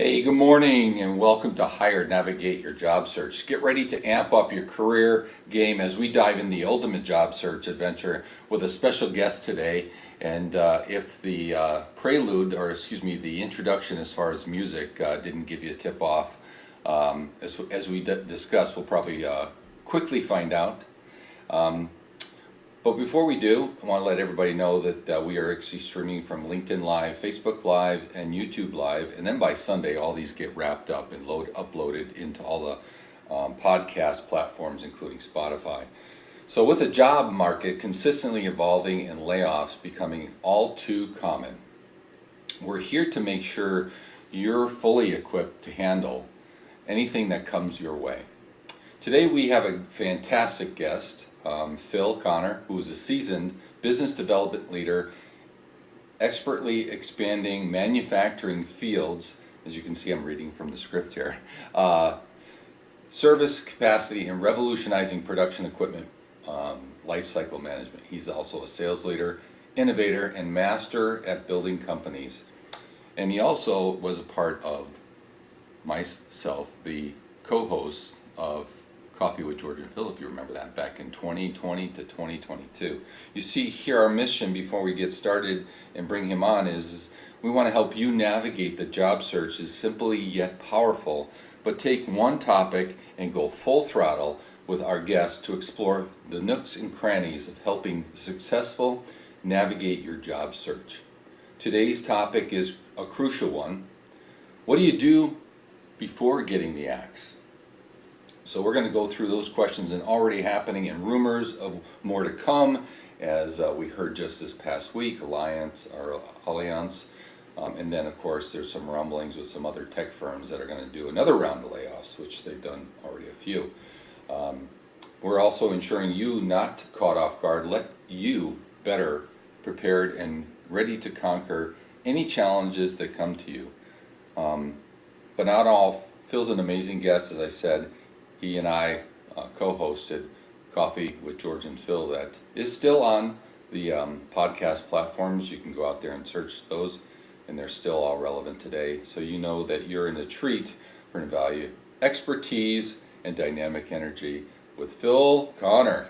Hey, good morning and welcome to Hire Navigate Your Job Search. Get ready to amp up your career game as we dive in the ultimate job search adventure with a special guest today. And if the prelude, or excuse me, the introduction as far as music didn't give you a tip off, as we discussed, we'll probably quickly find out. But before we do, I want to let everybody know that we are actually streaming from LinkedIn Live, Facebook Live, and YouTube Live. And then by Sunday, all these get wrapped up and uploaded into all the podcast platforms, including Spotify. So with the job market consistently evolving and layoffs becoming all too common, we're here to make sure you're fully equipped to handle anything that comes your way. Today we have a fantastic guest, Phil Connor, who is a seasoned business development leader, expertly expanding manufacturing fields. As you can see, I'm reading from the script here. Service capacity and revolutionizing production equipment life cycle management. He's also a sales leader, innovator, and master at building companies. And he also was a part of myself, the co-host of Coffee with George and Phil, if you remember that, back in 2020 to 2022. You see here, our mission before we get started and bring him on is we want to help you navigate the job search is simply yet powerful, but take one topic and go full throttle with our guests to explore the nooks and crannies of helping successful navigate your job search. Today's topic is a crucial one. What do you do before getting the axe? So we're going to go through those questions and already happening and rumors of more to come, as we heard just this past week, Alliance, and then of course there's some rumblings with some other tech firms that are going to do another round of layoffs, which they've done already a few. We're also ensuring you not caught off guard, let you better prepared and ready to conquer any challenges that come to you. But not all. Phil's an amazing guest, as I said. He and I co-hosted Coffee with George and Phil that is still on the podcast platforms. You can go out there and search those, and they're still all relevant today. So you know that you're in a treat for an value, expertise, and dynamic energy with Phil Connor.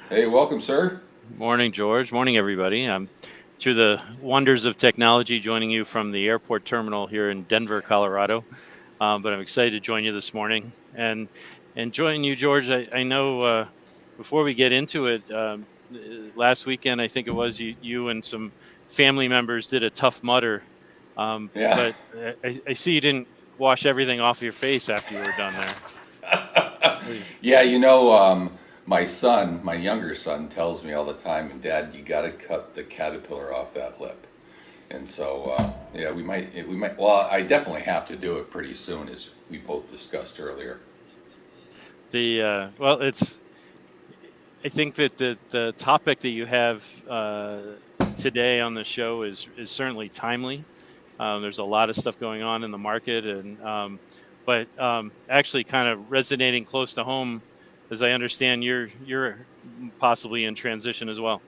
Hey, welcome, sir. Morning, George. Morning, everybody. I'm through the wonders of technology joining you from the airport terminal here in Denver, Colorado. But I'm excited to join you this morning. And joining you, George, I know before we get into it, last weekend, I think it was, you and some family members did a Tough Mudder. Yeah. But I see you didn't wash everything off your face after you were done there. Yeah, my younger son tells me all the time, Dad, you got to cut the caterpillar off that lip. And so, yeah, we might, well, I definitely have to do it pretty soon, as we both discussed earlier. I think that the topic that you have today on the show is certainly timely. There's a lot of stuff going on in the market, but actually kind of resonating close to home, as I understand you're possibly in transition as well.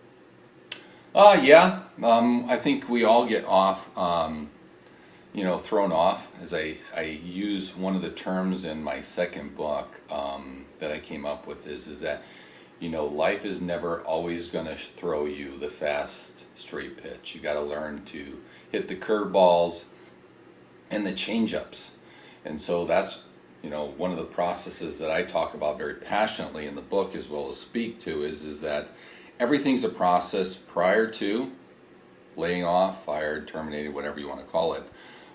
Yeah. I think we all get off, thrown off, as I use one of the terms in my second book that I came up with is that, life is never always going to throw you the fast, straight pitch. You got to learn to hit the curveballs and the change-ups. And so that's, one of the processes that I talk about very passionately in the book, as well as speak to, is that everything's a process prior to laying off, fired, terminated, whatever you want to call it,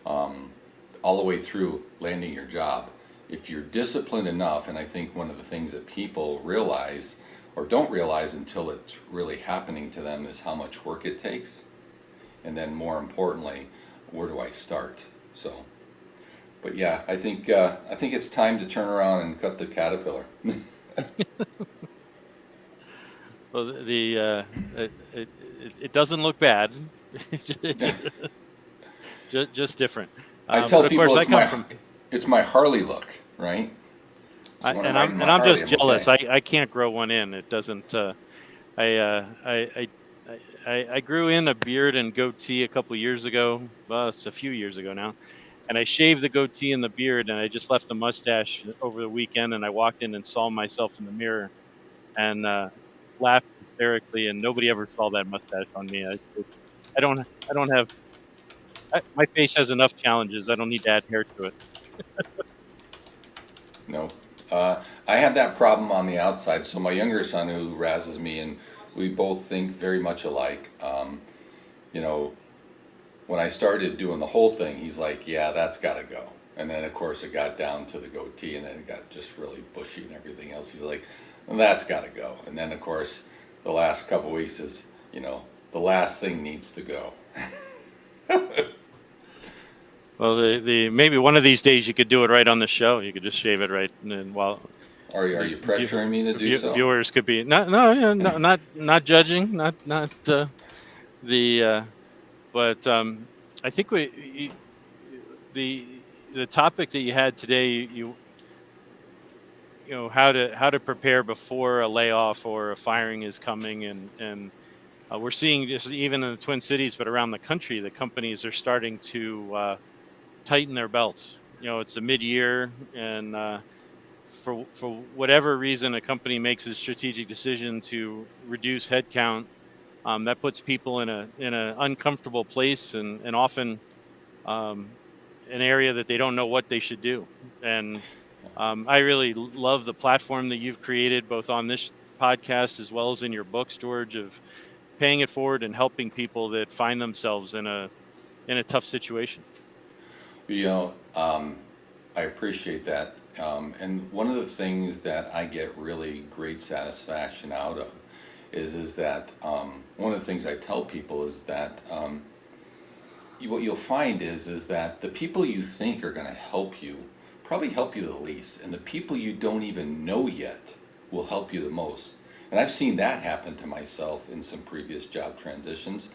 all the way through landing your job. If you're disciplined enough, and I think one of the things that people realize or don't realize until it's really happening to them is how much work it takes. And then more importantly, where do I start? So, but yeah, I think it's time to turn around and cut the caterpillar. Well, it doesn't look bad, just different. I tell people it's my Harley look, right? I'm just jealous. Okay. I can't grow one in. It doesn't. I grew in a beard and goatee a couple years ago. Well, it's a few years ago now, and I shaved the goatee and the beard, and I just left the mustache over the weekend. And I walked in and saw myself in the mirror and laughed hysterically, and nobody ever saw that mustache on me. I don't I don't have my face has enough challenges. I don't need to add hair to it. No. I have that problem on the outside. So my younger son, who razzes me, and we both think very much alike. You know, when I started doing the whole thing, he's like, "Yeah, that's got to go." And then of course it got down to the goatee, and then it got just really bushy and everything else. He's like, well, "That's got to go." And then of course, the last couple weeks is, the last thing needs to go. Well, the maybe one of these days you could do it right on the show. You could just shave it right, and then while Are you pressuring me to do so? viewers could be not judging, not the but I think the topic that you had today, you know how to prepare before a layoff or a firing is coming, and we're seeing just even in the Twin Cities, but around the country, the companies are starting to tighten their belts. It's a mid-year, and for whatever reason, a company makes a strategic decision to reduce headcount. That puts people in a uncomfortable place, and often um, an area that they don't know what they should do. And I really love the platform that you've created, both on this podcast as well as in your books, George, of paying it forward and helping people that find themselves in a tough situation. You know, I appreciate that. And one of the things that I get really great satisfaction out of is that one of the things I tell people is that what you'll find is that the people you think are going to help you probably help you the least, and the people you don't even know yet will help you the most. And I've seen that happen to myself in some previous job transitions.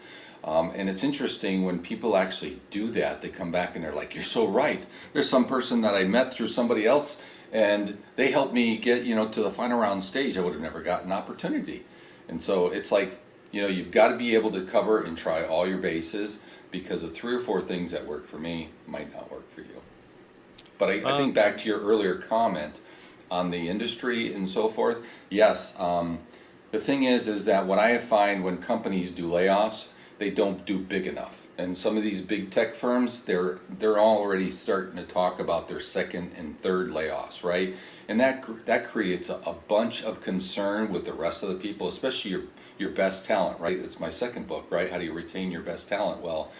And it's interesting when people actually do that, they come back and they're like, "You're so right. There's some person that I met through somebody else, and they helped me get, to the final round stage. I would have never gotten an opportunity." And so it's like, you've got to be able to cover and try all your bases, because the three or four things that work for me might not work for you. But I think back to your earlier comment on the industry and so forth. Yes, the thing is that what I find when companies do layoffs, they don't do big enough. And some of these big tech firms, they're already starting to talk about their second and third layoffs, right? And that creates a bunch of concern with the rest of the people, especially your best talent, right? It's my second book, right? How do you retain your best talent? Well,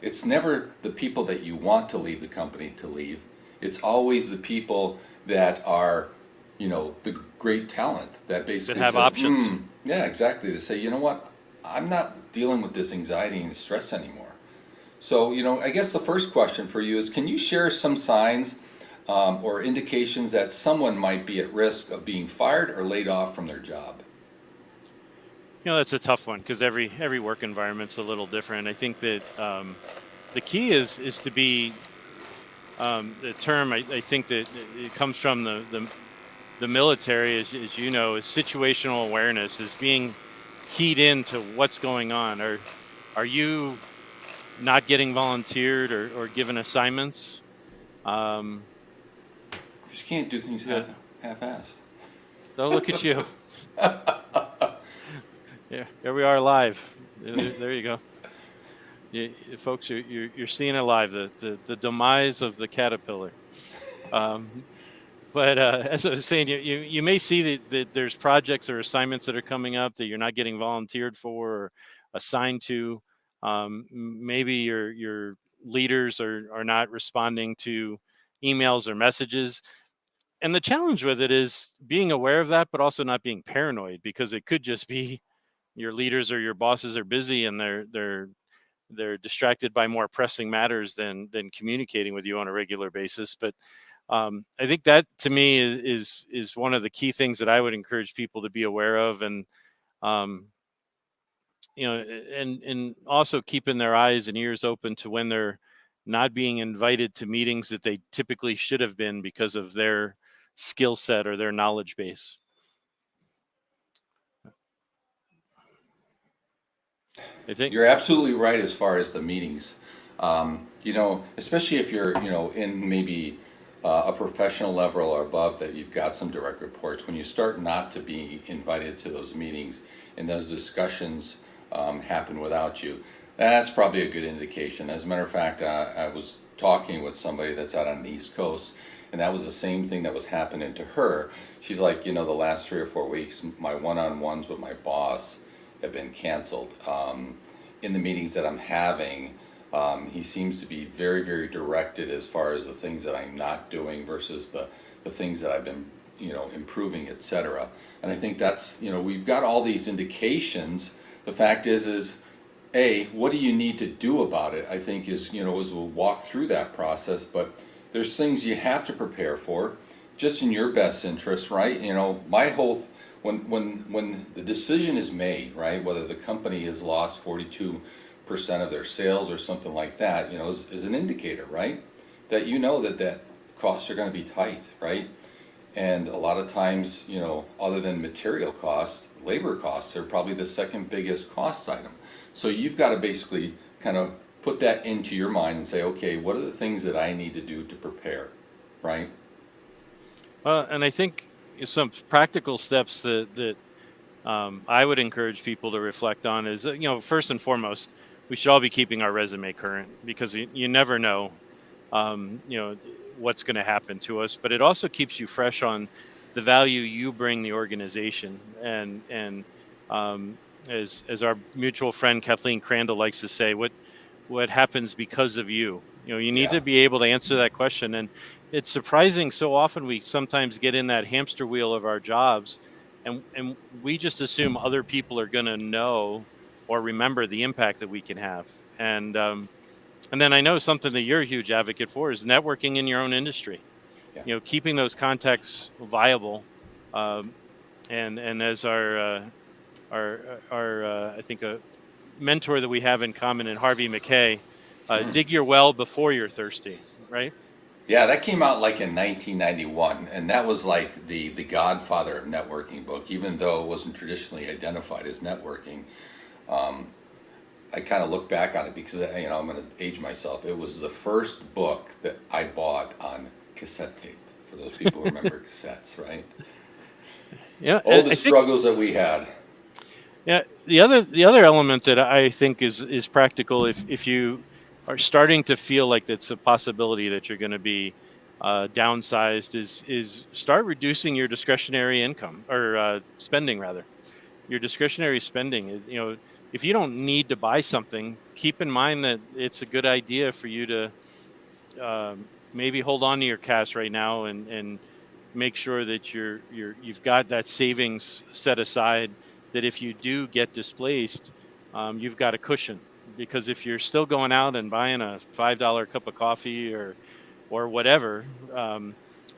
it's never the people that you want to leave the company to leave. It's always the people that are, the great talent that That basically have says, options. yeah, exactly. To say, you know what, I'm not dealing with this anxiety and stress anymore. So, I guess the first question for you is, can you share some signs or indications that someone might be at risk of being fired or laid off from their job? That's a tough one because every work environment's a little different. I think that the key is to be the term. I think that it comes from the military, as you know, is situational awareness, is being keyed into what's going on. Are you not getting volunteered or given assignments? Um, Because you can't do things the, half-assed. oh, look at you. Yeah, here we are live. There you go. Folks, you're seeing it live, the demise of the caterpillar. Um, but as I was saying, you may see that there's projects or assignments that are coming up that you're not getting volunteered for or assigned to. Maybe your leaders are not responding to emails or messages. And the challenge with it is being aware of that, but also not being paranoid, because it could just be your leaders or your bosses are busy and they're distracted by more pressing matters than communicating with you on a regular basis. But I think that to me is one of the key things that I would encourage people to be aware of, and um, and also keeping their eyes and ears open to when they're not being invited to meetings that they typically should have been because of their skill set or their knowledge base. I think. You're absolutely right as far as the meetings. Especially if you're, in maybe a professional level or above that you've got some direct reports, when you start not to be invited to those meetings and those discussions happen without you, that's probably a good indication. As a matter of fact, I was talking with somebody that's out on the East Coast, and that was the same thing that was happening to her. She's like, the last 3 or 4 weeks, my one-on-ones with my boss have been canceled. In the meetings that I'm having, he seems to be very, very directed as far as the things that I'm not doing versus the things that I've been, improving, etc. And I think that's, we've got all these indications. The fact is, what do you need to do about it? I think as we'll walk through that process, but there's things you have to prepare for, just in your best interest, right? My whole, when the decision is made, right, whether the company has lost 42% of their sales or something like that, is an indicator, right? That that costs are going to be tight, right? And a lot of times, other than material costs, labor costs are probably the second biggest cost item. So you've got to basically kind of put that into your mind and say, okay, what are the things that I need to do to prepare, right? Well, and I think some practical steps that I would encourage people to reflect on is, first and foremost, we should all be keeping our resume current, because you never know, um, you know, what's going to happen to us. But it also keeps you fresh on the value you bring the organization. And um, as our mutual friend Kathleen Crandall likes to say, what happens because of you? You need Yeah, to be able to answer that question. And it's surprising, so often we sometimes get in that hamster wheel of our jobs, and we just assume other people are going to know or remember the impact that we can have. And then I know something that you're a huge advocate for is networking in your own industry. yeah. Keeping those contacts viable. Um, and as our I think a mentor that we have in common in Harvey McKay, dig your well before you're thirsty, right? Yeah, that came out like in 1991, and that was like the godfather of networking book, even though it wasn't traditionally identified as networking. I kind of look back on it because I'm going to age myself. It was the first book that I bought on cassette tape. For those people who remember cassettes, right? Yeah, Oh, the I think. struggles that we had. Yeah, the other element that I think is practical, if you are starting to feel like it's a possibility that you're going to be downsized, is start reducing your discretionary income, or spending rather. Your discretionary spending. If you don't need to buy something, keep in mind that it's a good idea for you to maybe hold on to your cash right now, and make sure that you've got that savings set aside, that if you do get displaced, you've got a cushion. Because if you're still going out and buying a $5 cup of coffee or whatever, You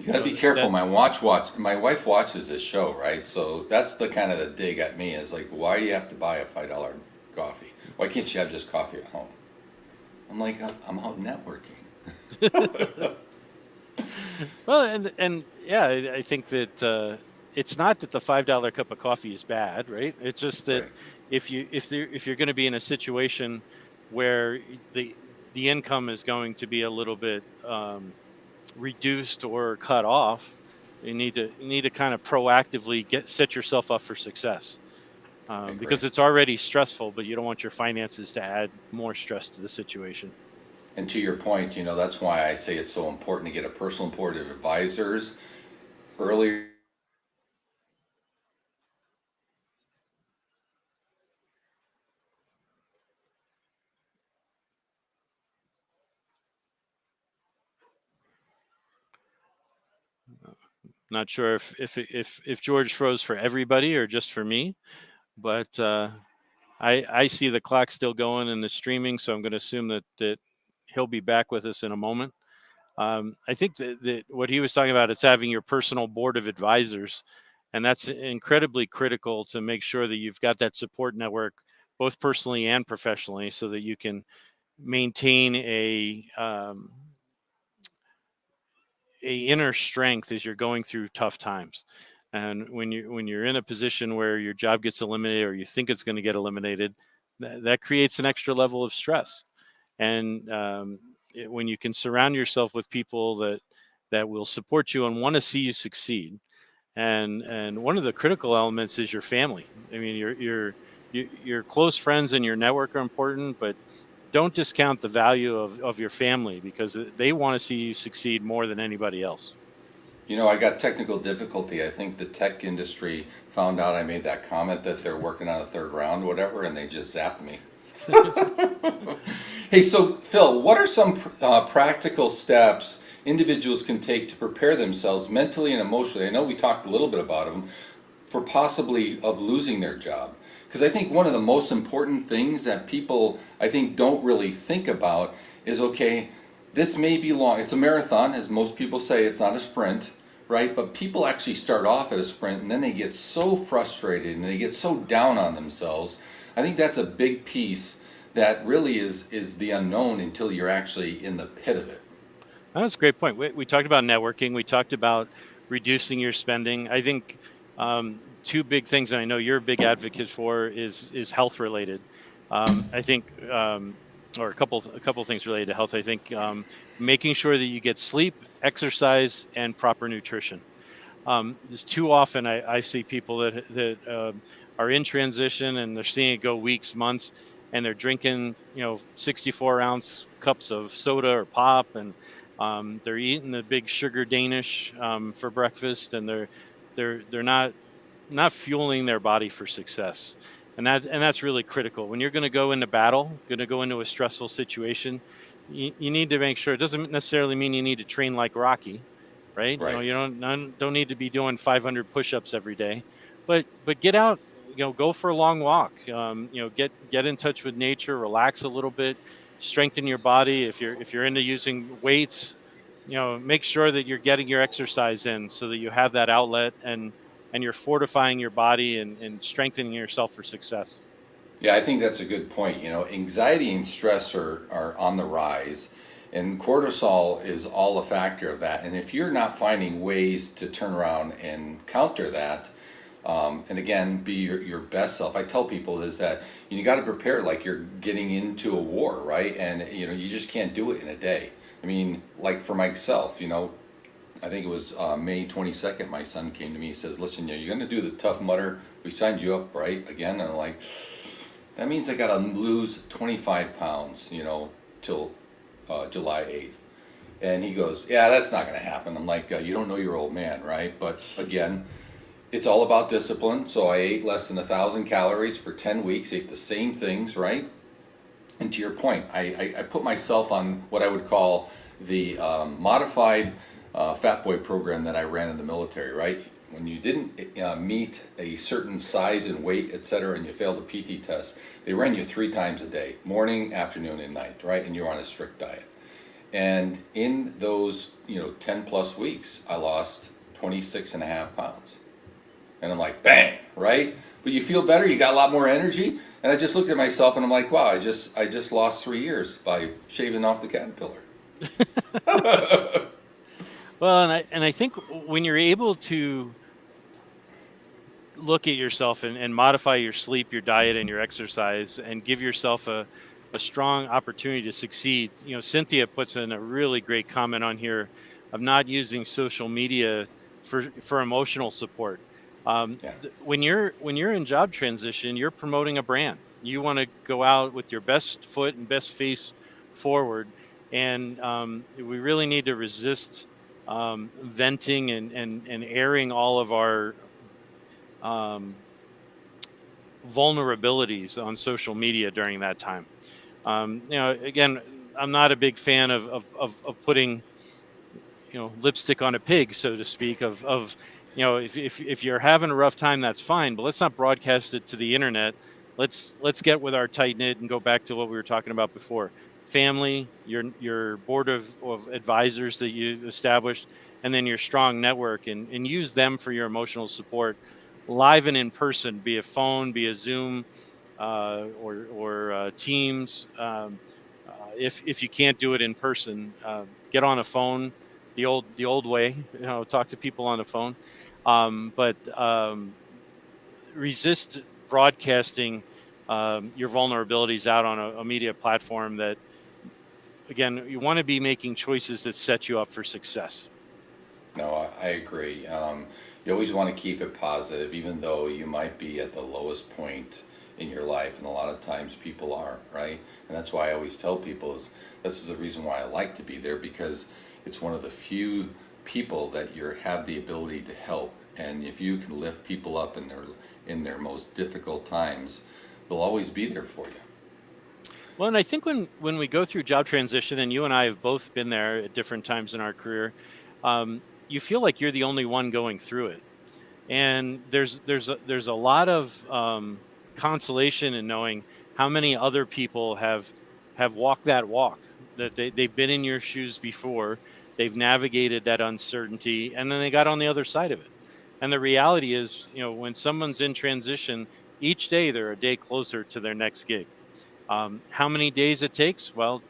got to be careful. that My wife watches this show, right? So that's the kind of the dig at me is like, why do you have to buy a $5 coffee? Why can't you have just coffee at home? I'm like, I'm out networking. well, and yeah, I think that it's not that the $5 cup of coffee is bad, right? It's just that Right. if you're going to be in a situation where the income is going to be a little bit reduced or cut off, you need to kind of proactively set yourself up for success, I agree. because it's already stressful, but you don't want your finances to add more stress to the situation. And to your point, that's why I say it's so important to get a personal board of advisors earlier. Not sure if George froze for everybody or just for me, but I see the clock still going in the streaming, so I'm going to assume that he'll be back with us in a moment. I think that what he was talking about is having your personal board of advisors, and that's incredibly critical to make sure that you've got that support network, both personally and professionally, so that you can maintain a inner strength as you're going through tough times. And when you're in a position where your job gets eliminated, or you think it's going to get eliminated, that creates an extra level of stress. And when you can surround yourself with people that will support you and want to see you succeed, and one of the critical elements is your family. I mean, your close friends and your network are important, but don't discount the value of your family, because they want to see you succeed more than anybody else. You know, I got technical difficulty. I think the tech industry found out I made that comment that they're working on a third round, whatever, and they just zapped me. Hey, so Phil, what are some practical steps individuals can take to prepare themselves mentally and emotionally? I know we talked a little bit about them for possibly of losing their job. Because I think one of the most important things that people I think don't really think about is, okay, this may be long. It's a marathon, as most people say. It's not a sprint, right? But people actually start off at a sprint and then they get so frustrated and they get so down on themselves. I think that's a big piece that really is the unknown until you're actually in the pit of it. That's a great point. We talked about networking. We talked about reducing your spending. I think two big things that I know you're a big advocate for is health related. I think, or a couple things related to health. I think making sure that you get sleep, exercise, and proper nutrition. There's too often I see people that are in transition and they're seeing it go weeks, months, and they're drinking 64-ounce cups of soda or pop, and they're eating the big sugar Danish for breakfast, and they're not fueling their body for success. And that's really critical when you're going to go into battle, going to go into a stressful situation. You need to make sure. It doesn't necessarily mean you need to train like Rocky, right? Right. You don't need to be doing 500 push-ups every day, but get out, go for a long walk. Get in touch with nature, relax a little bit, strengthen your body. If you're into using weights, make sure that you're getting your exercise in so that you have that outlet, and you're fortifying your body and strengthening yourself for success. Yeah, I think that's a good point. You know, anxiety and stress are on the rise, and cortisol is all a factor of that. And if you're not finding ways to turn around and counter that, and again, be your best self, I tell people is that you got to prepare like you're getting into a war, right? And you just can't do it in a day. I mean, like for myself, I think it was May 22nd, my son came to me. He says, listen, you're going to do the Tough Mudder. We signed you up, right? Again. And I'm like, that means I got to lose 25 pounds, till July 8th. And he goes, yeah, that's not going to happen. I'm like, you don't know your old man, right? But again, it's all about discipline. So I ate less than 1,000 calories for 10 weeks, ate the same things, right? And to your point, I put myself on what I would call the modified Fat Boy program that I ran in the military, right? When you didn't meet a certain size and weight, etc., and you failed a PT test, they ran you 3 times a day, morning, afternoon, and night, right? And you're on a strict diet. And in those, 10 plus weeks, I lost 26 and a half pounds. And I'm like, bang, right? But you feel better, you got a lot more energy. And I just looked at myself and I'm like, wow, I just lost 3 years by shaving off the caterpillar. Well, and I think when you're able to look at yourself and modify your sleep, your diet, and your exercise, and give yourself a strong opportunity to succeed. Cynthia puts in a really great comment on here of not using social media for emotional support. Yeah. When you're in job transition, you're promoting a brand. You want to go out with your best foot and best face forward, and we really need to resist venting and airing all of our um, vulnerabilities on social media during that time. Again, I'm not a big fan of putting lipstick on a pig, so to speak. If you're having a rough time, that's fine, but let's not broadcast it to the internet. Let's get with our tight knit and go back to what we were talking about before: family, your board of advisors that you established, and then your strong network, and use them for your emotional support, live and in person, be a phone, be a Zoom, or Teams. If you can't do it in person, get on a phone, the old way. Talk to people on the phone, but resist broadcasting your vulnerabilities out on a media platform that again, you want to be making choices that set you up for success. No, I agree. You always want to keep it positive, even though you might be at the lowest point in your life, and a lot of times people are, right? And that's why I always tell people is this is the reason why I like to be there, because it's one of the few people that you have the ability to help, and if you can lift people up in their most difficult times, they'll always be there for you. Well, and I think when we go through job transition, and you and I have both been there at different times in our career, you feel like you're the only one going through it. And there's a lot of consolation in knowing how many other people have walked that walk, that they've been in your shoes before, they've navigated that uncertainty, and then they got on the other side of it. And the reality is, when someone's in transition, each day they're a day closer to their next gig. How many days it takes? Well,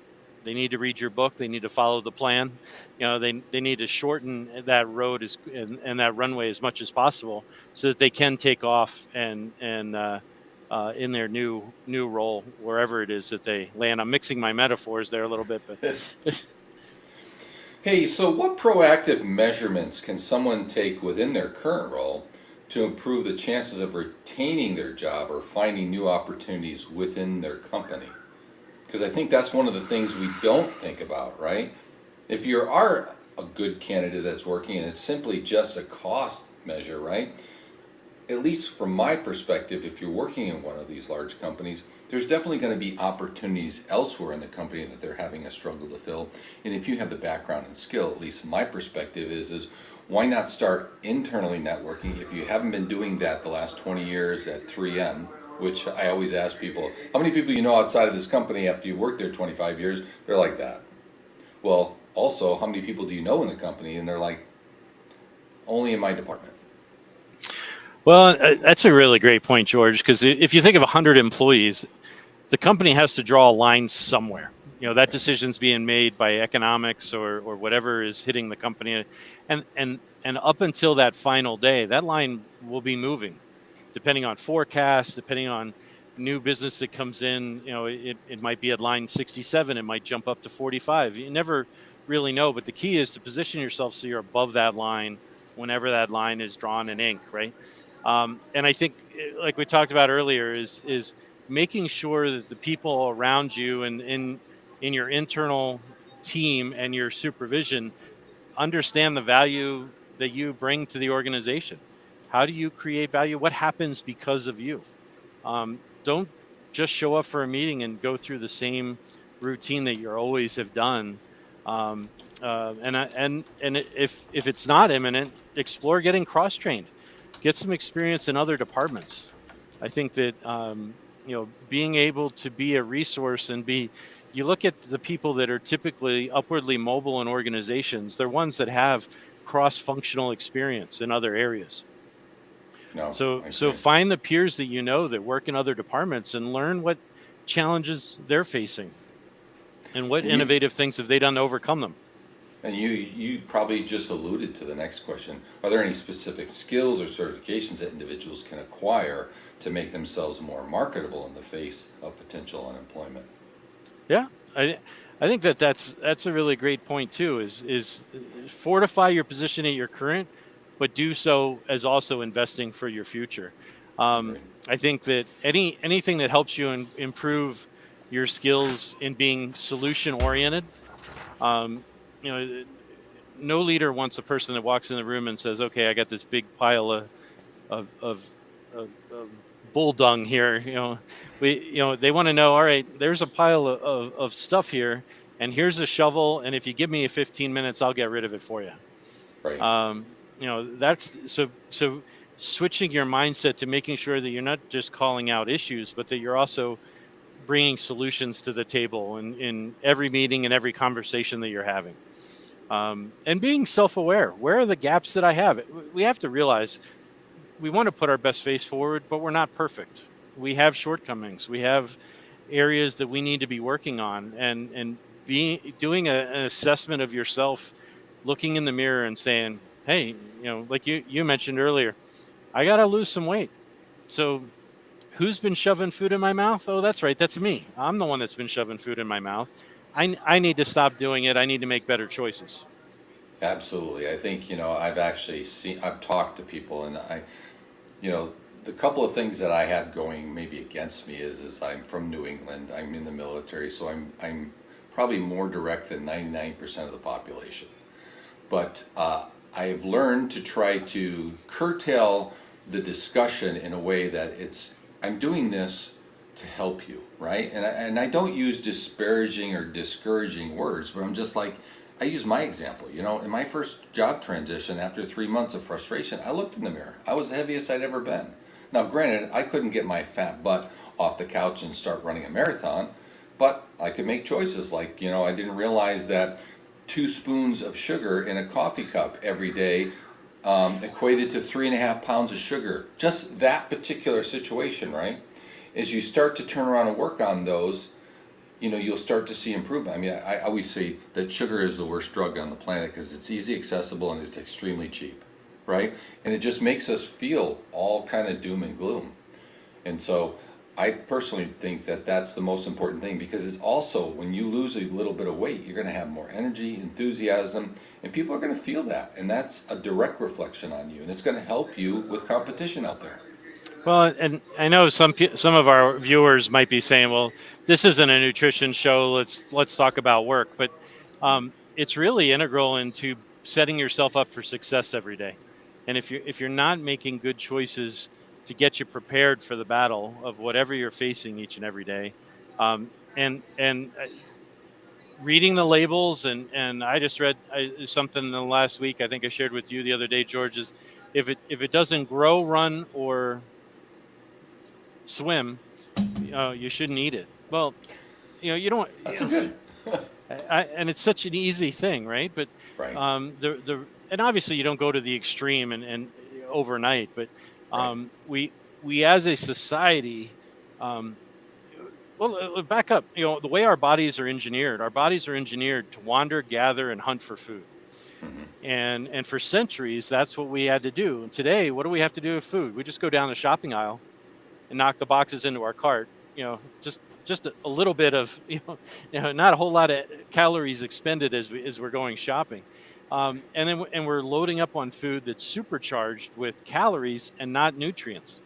they need to read your book. They need to follow the plan. They need to shorten that road and that runway as much as possible so that they can take off and in their new role, wherever it is that they land. I'm mixing my metaphors there a little bit, but Hey, so what proactive measurements can someone take within their current role to improve the chances of retaining their job or finding new opportunities within their company? Because I think that's one of the things we don't think about, right? If you are a good candidate that's working and it's simply just a cost measure, right? At least from my perspective, if you're working in one of these large companies, there's definitely going to be opportunities elsewhere in the company that they're having a struggle to fill. And if you have the background and skill, at least my perspective is why not start internally networking if you haven't been doing that the last 20 years at 3M, which I always ask people, how many people you know outside of this company after you've worked there 25 years? They're like that. Well, also, how many people do you know in the company? And they're like, only in my department. well, that's a really great point, George. Because if you think of 100 employees, the company has to draw a line somewhere. That decision's being made by economics or whatever is hitting the company, and up until that final day, that line will be moving, depending on forecasts, depending on new business that comes in. It might be at line 67, it might jump up to 45. You never really know, but the key is to position yourself so you're above that line whenever that line is drawn in ink, right? And I think, like we talked about earlier, is making sure that the people around you and in your internal team and your supervision understand the value that you bring to the organization. How do you create value? What happens because of you? Don't just show up for a meeting and go through the same routine that you always have done. And if it's not imminent, explore getting cross trained, get some experience in other departments. I think that being able to be a resource and you look at the people that are typically upwardly mobile in organizations, they're ones that have cross-functional experience in other areas. No, So find the peers that you know that work in other departments and learn what challenges they're facing and what innovative things have they done to overcome them. And you probably just alluded to the next question. Are there any specific skills or certifications that individuals can acquire to make themselves more marketable in the face of potential unemployment? Yeah, I think that's a really great point too. Is fortify your position at your current, but do so as also investing for your future. Right. I think that anything that helps you improve your skills in being solution oriented. Um, you know, no leader wants a person that walks in the room and says, "Okay, I got this big pile of of bull dung here." They want to know, all right, there's a pile of stuff here, and here's a shovel, and if you give me 15 minutes, I'll get rid of it for you. Right. That's so switching your mindset to making sure that you're not just calling out issues, but that you're also bringing solutions to the table in every meeting and every conversation that you're having. And being self-aware. Where are the gaps that I have? We have to realize we want to put our best face forward, but we're not perfect. We have shortcomings. We have areas that we need to be working on, and doing an assessment of yourself, looking in the mirror and saying, "Hey, like you mentioned earlier, I got to lose some weight." So who's been shoving food in my mouth? Oh, that's right. That's me. I'm the one that's been shoving food in my mouth. I need to stop doing it. I need to make better choices. Absolutely. I think, I've talked to people, and you know, the couple of things that I had going maybe against me is I'm from New England. I'm in the military, so I'm probably more direct than 99% of the population. But I've learned to try to curtail the discussion in a way that I'm doing this to help you, right? And I don't use disparaging or discouraging words, but I'm just like, I use my example. In my first job transition, after 3 months of frustration, I looked in the mirror. I was the heaviest I'd ever been. Now, granted, I couldn't get my fat butt off the couch and start running a marathon, but I could make choices like, I didn't realize that 2 spoons of sugar in a coffee cup every day equated to 3.5 pounds of sugar. Just that particular situation, right? As you start to turn around and work on those, you'll start to see improvement. I mean, I always say that sugar is the worst drug on the planet because it's easy accessible and it's extremely cheap, right? And it just makes us feel all kind of doom and gloom. And so I personally think that that's the most important thing, because it's also, when you lose a little bit of weight, you're going to have more energy, enthusiasm, and people are going to feel that. And that's a direct reflection on you. And it's going to help you with competition out there. Well, and I know some of our viewers might be saying, "Well, this isn't a nutrition show. Let's talk about work." But it's really integral into setting yourself up for success every day. And if you're not making good choices to get you prepared for the battle of whatever you're facing each and every day, and reading the labels, and I just read something in the last week. I think I shared with you the other day, George, is if it doesn't grow, run, or swim, you shouldn't eat it. Well, you don't. That's a good, And it's such an easy thing, right? But right, the and obviously you don't go to the extreme and overnight, but right. we as a society, um, back up. The way our bodies are engineered to wander, gather, and hunt for food. Hmm. And for centuries, that's what we had to do. And today, what do we have to do with food? We just go down the shopping aisle and knock the boxes into our cart. Just a little bit of not a whole lot of calories expended as we're going shopping, and we're loading up on food that's supercharged with calories and not nutrients.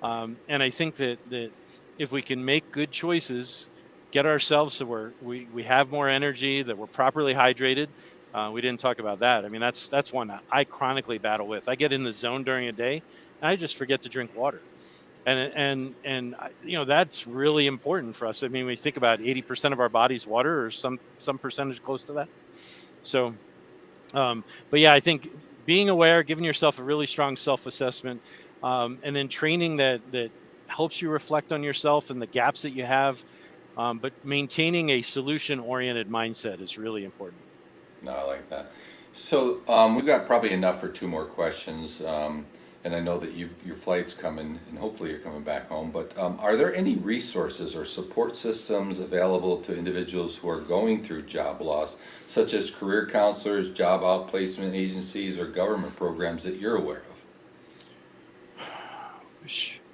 And I think that if we can make good choices, get ourselves so we have more energy, that we're properly hydrated. We didn't talk about that. I mean, that's one that I chronically battle with. I get in the zone during a day, and I just forget to drink water. And that's really important for us. I mean, we think about 80% of our body's water, or some percentage close to that. So, but yeah, I think being aware, giving yourself a really strong self-assessment, and then training that helps you reflect on yourself and the gaps that you have. But maintaining a solution-oriented mindset is really important. No, I like that. So we've got probably enough for 2 more questions. And I know that your flight's coming, and hopefully you're coming back home. But are there any resources or support systems available to individuals who are going through job loss, such as career counselors, job outplacement agencies, or government programs that you're aware of?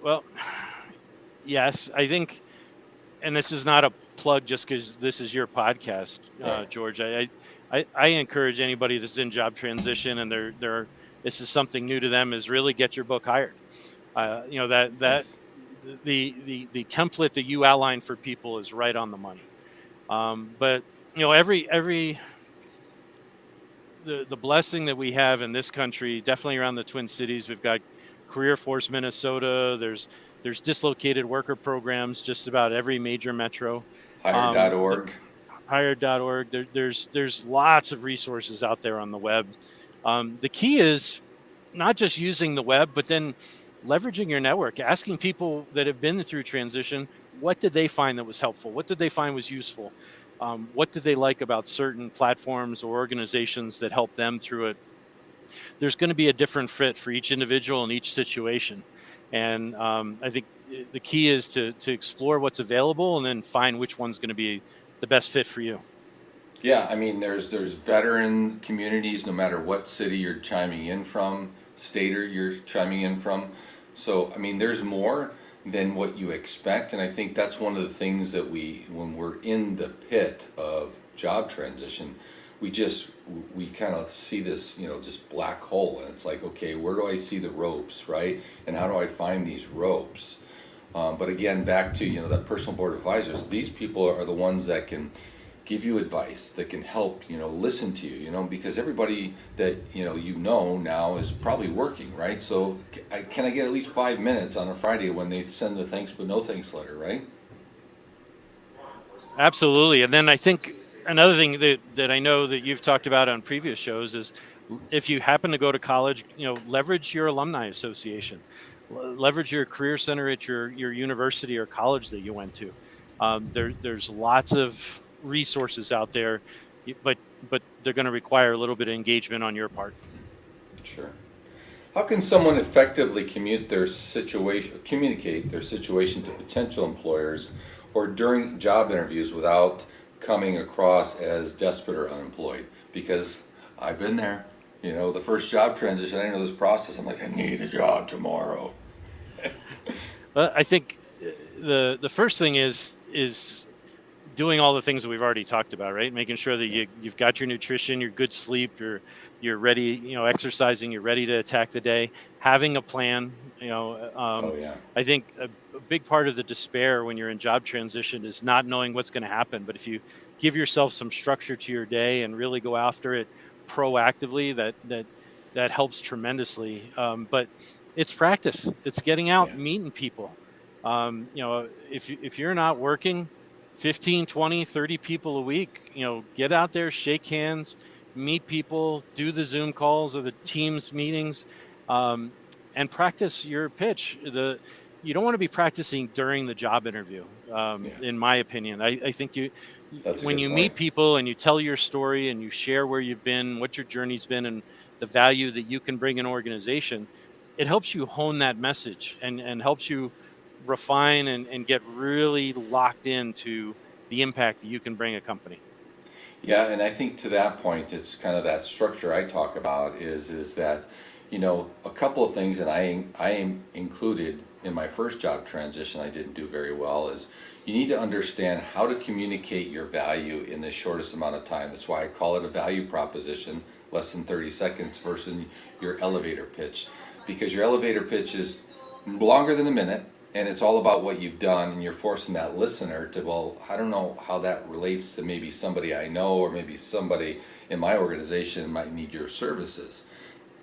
Well, yes, I think, and this is not a plug just because this is your podcast, Right. George. I encourage anybody that's in job transition and this is something new to them, is really get your book hired. That Nice. the template that you outline for people is right on the money. But every the blessing that we have in this country, definitely around the Twin Cities, we've got Career Force Minnesota. There's dislocated worker programs just about every major metro. The Hire.org. Hired.org. There's lots of resources out there on the web. The key is not just using the web, but then leveraging your network, asking people that have been through transition, what did they find that was helpful? What did they find was useful? What did they like about certain platforms or organizations that help them through it? There's going to be a different fit for each individual in each situation. And I think the key is to explore what's available and then find which one's going to be the best fit for you. Yeah, I mean, there's veteran communities no matter what city you're chiming in from, state or you're chiming in from. So, I mean, there's more. than what you expect. And I think that's one of the things that when we're in the pit of job transition, we kind of see this, just black hole. And it's like, okay, where do I see the ropes, right? And how do I find these ropes? But again, back to, that personal board advisors, these people are the ones that can give you advice, that can help, listen to you, because everybody that, now is probably working, right? So can I get at least 5 minutes on a Friday when they send the thanks but no thanks letter, right? Absolutely. And then I think another thing that I know that you've talked about on previous shows is if you happen to go to college, leverage your alumni association, leverage your career center at your university or college that you went to. There's lots of resources out there, but they're going to require a little bit of engagement on your part. Sure. How can someone effectively communicate their situation to potential employers or during job interviews without coming across as desperate or unemployed? Because I've been there. The first job transition, I didn't know this process. I'm like, I need a job tomorrow. Well, I think the first thing is doing all the things that we've already talked about, right? Making sure that you've got your nutrition, your good sleep, you're ready, exercising, you're ready to attack the day, having a plan. Oh yeah. I think a big part of the despair when you're in job transition is not knowing what's going to happen. But if you give yourself some structure to your day and really go after it proactively, that helps tremendously. But it's practice. It's getting out, Yeah. meeting people. If you're not working 15, 20, 30 people a week, get out there, shake hands, meet people, do the Zoom calls or the Teams meetings, um, and practice your pitch. You don't want to be practicing during the job interview, Yeah. in my opinion. I think That's a when good you point. meet people and you tell your story and you share where you've been, what your journey's been, and the value that you can bring an organization, it helps you hone that message and helps you refine and get really locked into the impact that you can bring a company. Yeah, and I think to that point, it's kind of that structure I talk about is that, a couple of things that I included in my first job transition I didn't do very well is you need to understand how to communicate your value in the shortest amount of time. That's why I call it a value proposition, less than 30 seconds versus your elevator pitch. Because your elevator pitch is longer than a minute, and it's all about what you've done, and you're forcing that listener to, well, I don't know how that relates to maybe somebody I know, or maybe somebody in my organization might need your services.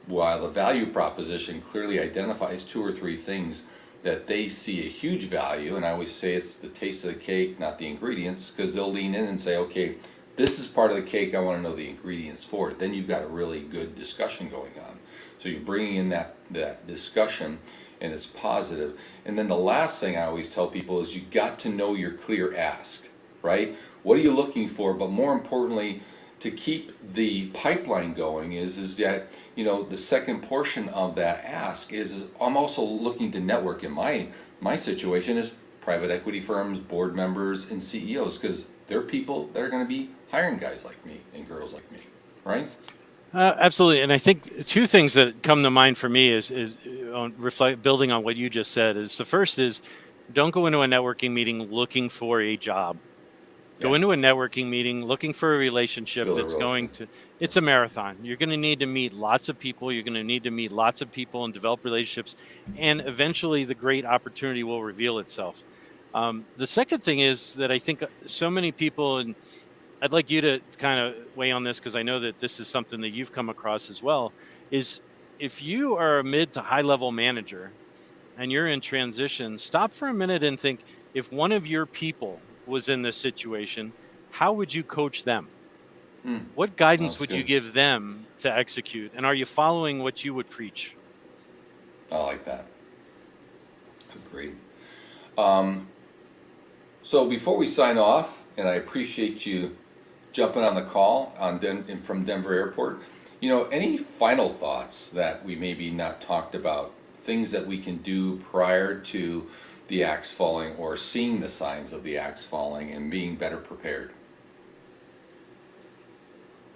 While the value proposition clearly identifies two or three things that they see a huge value, and I always say it's the taste of the cake, not the ingredients, because they'll lean in and say, okay, this is part of the cake, I want to know the ingredients for it. Then you've got a really good discussion going on. So you're bringing in that discussion, and it's positive. And then the last thing I always tell people is you got to know your clear ask, right? What are you looking for? But more importantly, to keep the pipeline going is that, the second portion of that ask is I'm also looking to network in my situation is private equity firms, board members, and CEOs, because they're people that are going to be hiring guys like me and girls like me, right? Absolutely, and I think two things that come to mind for me is on building on what you just said. Is the first is don't go into a networking meeting looking for a job. Go Yeah, into a networking meeting looking for a relationship build a that's going relationship. to. It's a marathon. You're going to need to meet lots of people. You're going to need to meet lots of people and develop relationships, and eventually the great opportunity will reveal itself. The second thing is that I think so many people, and I'd like you to kind of weigh on this because I know that this is something that you've come across as well, is if you are a mid to high level manager and you're in transition, stop for a minute and think, if one of your people was in this situation, how would you coach them? Hmm, What guidance that's would you good. give them to execute? And are you following what you would preach? I like that. Agreed. Um, so before we sign off, and I appreciate you jumping on the call from Denver Airport. Any final thoughts that we maybe not talked about, things that we can do prior to the axe falling or seeing the signs of the axe falling and being better prepared?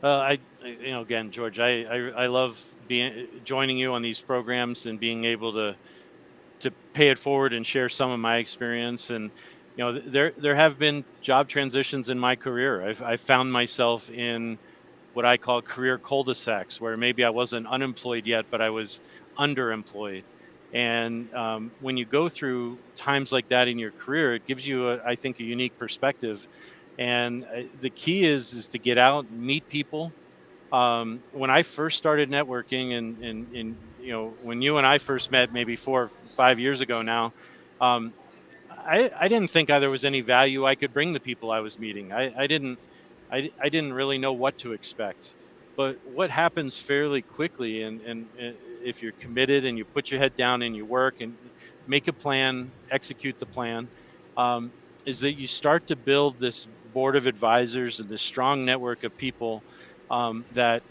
Again, George, I love being joining you on these programs and being able to pay it forward and share some of my experience. And there have been job transitions in my career. I've found myself in what I call career cul-de-sacs, where maybe I wasn't unemployed yet, but I was underemployed. And when you go through times like that in your career, it gives you, I think, a unique perspective. And the key is to get out, meet people. When I first started networking, and when you and I first met, maybe 4 or 5 years ago now, um, I didn't think there was any value I could bring the people I was meeting. I didn't really know what to expect. But what happens fairly quickly, and if you're committed and you put your head down and you work and make a plan, execute the plan, um, is that you start to build this board of advisors and this strong network of people that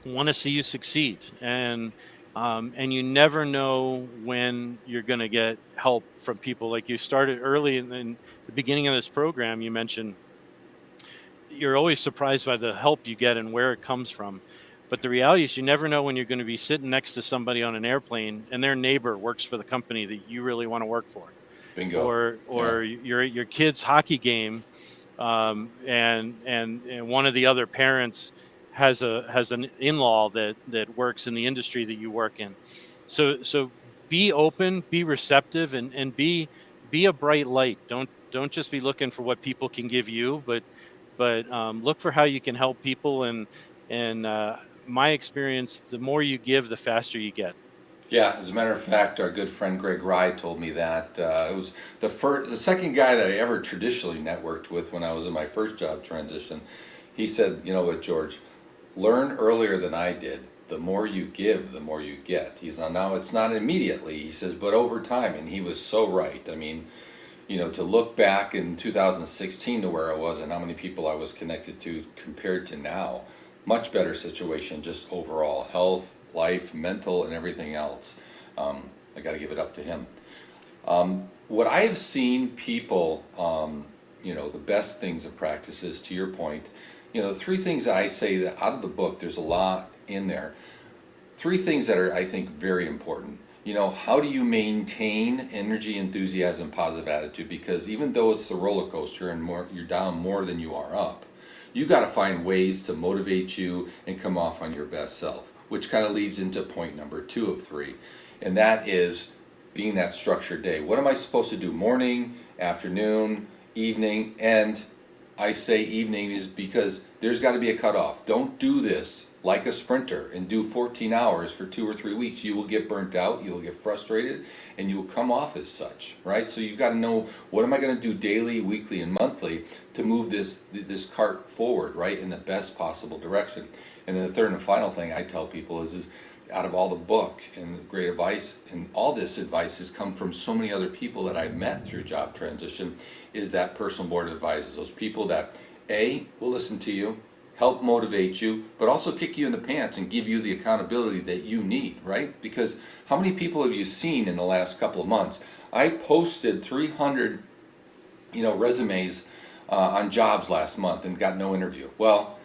want to see you succeed. And you never know when you're going to get help from people. Like you started early in the beginning of this program, you mentioned you're always surprised by the help you get and where it comes from. But the reality is you never know when you're going to be sitting next to somebody on an airplane and their neighbor works for the company that you really want to work for. Bingo. Or your kid's hockey game, and one of the other parents has an in-law that works in the industry that you work in. So be open, be receptive, and be a bright light. Don't just be looking for what people can give you, but look for how you can help people. And my experience, the more you give, the faster you get. Yeah, as a matter of fact, our good friend Greg Rye told me that it was the second guy that I ever traditionally networked with when I was in my first job transition. He said, "You know what, George, learn earlier than I did. The more you give, the more you get." He's now it's not immediately, he says, but over time, and he was so right. I mean, to look back in 2016 to where I was and how many people I was connected to compared to now, much better situation, just overall health, life, mental, and everything else. I got to give it up to him. What I have seen people, the best things of practices, to your point, three things I say that out of the book, there's a lot in there. Three things that are, I think, very important. How do you maintain energy, enthusiasm, positive attitude? Because even though it's the roller coaster and you're down more than you are up, you got to find ways to motivate you and come off on your best self, which kind of leads into point number 2 of 3. And that is being that structured day. What am I supposed to do? Morning, afternoon, evening? And I say evening is because there's got to be a cutoff. Don't do this like a sprinter and do 14 hours for 2 or 3 weeks. You will get burnt out, you will get frustrated, and you will come off as such, right? So you've got to know, what am I going to do daily, weekly, and monthly to move this cart forward, right, in the best possible direction. And then the third and final thing I tell people is out of all the book and great advice, and all this advice has come from so many other people that I've met through job transition, is that personal board of advisors. Those people that will listen to you, help motivate you, but also kick you in the pants and give you the accountability that you need, right? Because how many people have you seen in the last couple of months? I posted 300, resumes on jobs last month and got no interview. Well,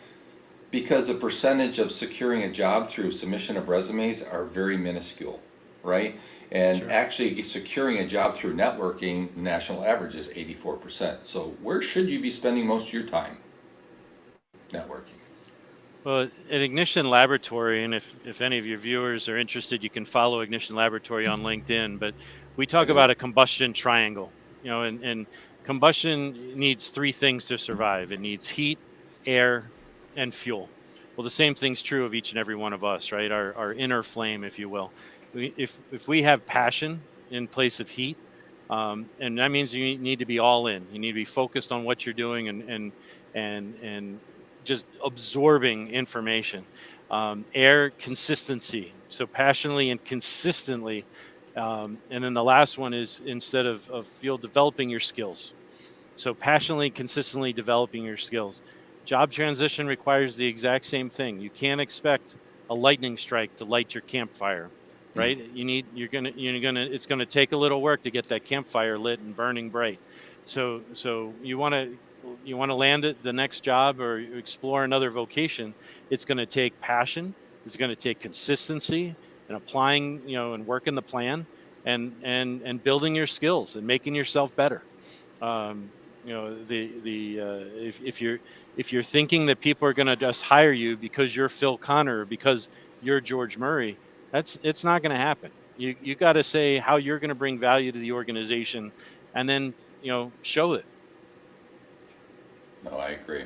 because the percentage of securing a job through submission of resumes are very minuscule, right? And Sure. actually securing a job through networking, the national average is 84%. So where should you be spending most of your time? Networking. Well, at Ignition Laboratory, and if any of your viewers are interested, you can follow Ignition Laboratory on LinkedIn. But we I talk do. about a combustion triangle, and combustion needs three things to survive. It needs heat, air, and fuel. Well, the same thing's true of each and every one of us, right? Our inner flame, if you will. If we have passion in place of heat, and that means you need to be all in. You need to be focused on what you're doing and just absorbing information. Air, consistency. So passionately and consistently. And then the last one is, instead of fuel, developing your skills. So passionately, consistently developing your skills. Job transition requires the exact same thing. You can't expect a lightning strike to light your campfire, right? It's gonna take a little work to get that campfire lit and burning bright. So you want to land at the next job or explore another vocation. It's going to take passion. It's going to take consistency and applying, and working the plan. and building your skills and making yourself better. You know, if you're thinking that people are going to just hire you because you're Phil Connor or because you're George Murray, it's not going to happen. You got to say how you're going to bring value to the organization, and then show it. No, I agree.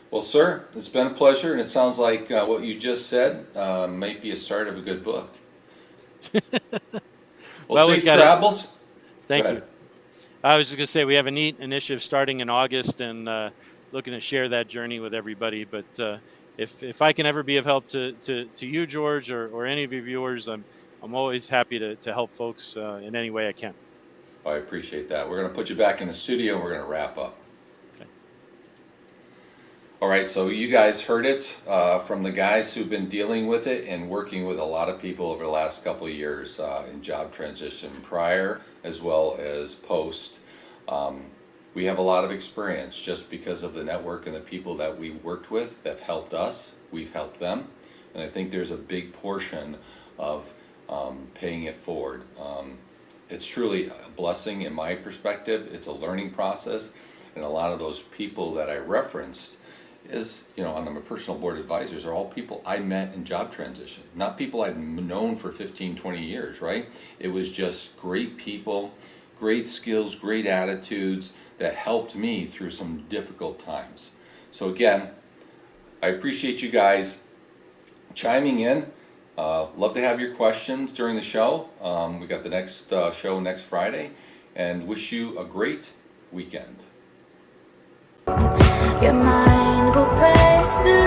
Well, sir, it's been a pleasure, and it sounds like what you just said might be a start of a good book. Well, Well, we've safe got it. travels. Go Thank you. ahead. I was just going to say we have a neat initiative starting in August, and looking to share that journey with everybody. But if I can ever be of help to you, George, or any of your viewers, I'm always happy to help folks in any way I can. I appreciate that. We're going to put you back in the studio, and we're going to wrap up. Okay. All right, so you guys heard it from the guys who've been dealing with it and working with a lot of people over the last couple of years in job transition prior as well as post. We have a lot of experience just because of the network and the people that we've worked with that have helped us. We've helped them. And I think there's a big portion of paying it forward. It's truly a blessing in my perspective. It's a learning process. And a lot of those people that I referenced is, on the personal board advisors are all people I met in job transition, not people I've known for 15, 20 years, right? It was just great people, great skills, great attitudes that helped me through some difficult times. So again, I appreciate you guys chiming in. Love to have your questions during the show. We got the next show next Friday, and wish you a great weekend. Your mind will press the